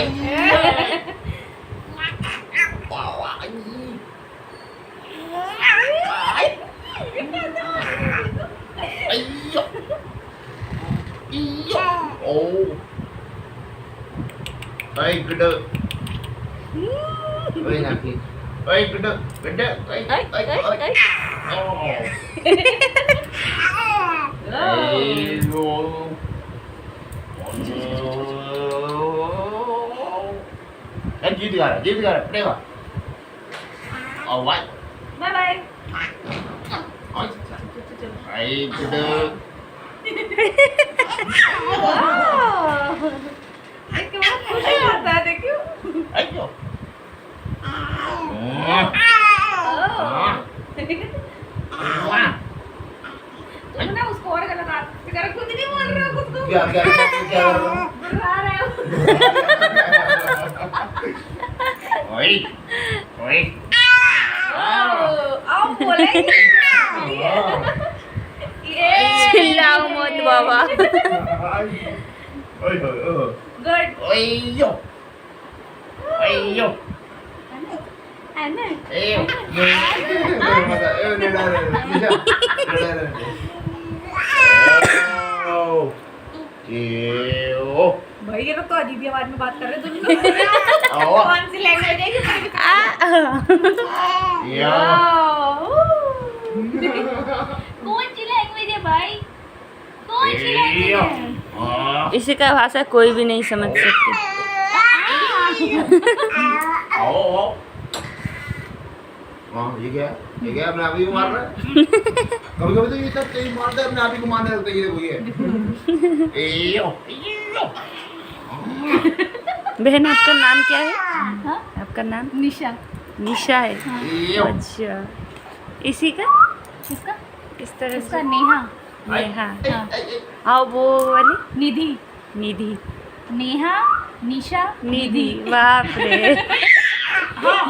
Ay. Wow. Ay. Ay. Ay. Oh. Ay, gede. Oi, nanti. Oi, gede. Gede. Ay. Oh. Ayo. Kan gitu kan? Dewa. Alright. Bye bye Ay, gede. इसके बाद खुशी होता है देखियो Ayo. Wah. तुम ना उसको और गलत आदत से कर खुद नहीं बोल रहे हो खुद को Gak. बुला रहे हो Oi. Oi. आओ बोलेंगे ये चिल्लाओ मत बाबा। Oi. Good Ayo. Ayo. एना Ayo. भाई ये लोग तो अजीब ही आवाज में बात कर रहे हैं तुम लोग कौन सी लैंग्वेज है ये कौन सी लैंग्वेज है भाई कौन सी लैंग्वेज है इसी का भाषा कोई भी नहीं समझ सकती। ये क्या अपने आप ही को मार रहा है कभी कभी तो ये सब तेज मारता है अपने आप ही को मारने लगता है ये देखो ये बहन आपका नाम क्या है? हाँ? आपका नाम निशा निशा है। Iyo. अच्छा इसी का किसका इस तरह इसका से नेहा नेहा। हाँ। हाँ वो वाली निधि निधि नेहा निशा निधि बाप रे।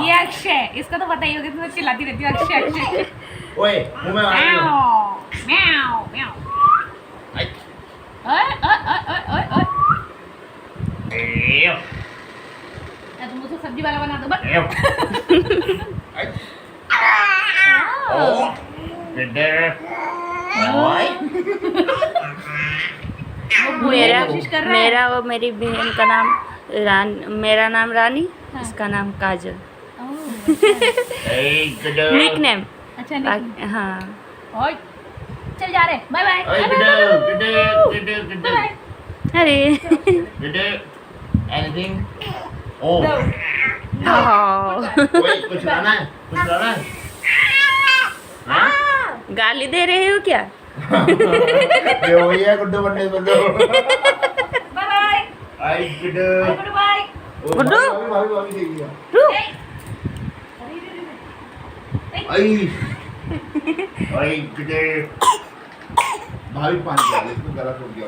ये अक्षय इसका तो पता ही होगा तो चिल्लाती रहती हूँ अक्षय अक्षय ओए मुंह में मार म्याओ म्याओ म्याओ Ay. ओए ओए ओए ओए ओए Iyo. तुम मुझे सब्जी वाला बना दो बस Iyo. Ay. Oh. Gede. Oi. मेरा कोशिश कर रहा है। मेरा और मेरी बहन का नाम मेरा नाम रानी, हाँ। इसका नाम Kajal. Hey, gede. Nickname. अच्छा नहीं हाँ ओए चल जा रहे bye bye Hey, gede. Bye अरे Gede. Anything? Oh. हाँ। Wait, कुछ लाना है? हाँ? गाली दे रहे हो क्या? ये वही है गुड्डू बंडे बंदो। बाय बाय आई गुड्डू। Good bye Guddu? भाभी देख लिया। अरे आई। आई गुड्डू। भाभी पानी पिला दे, इसको गला सूख गया।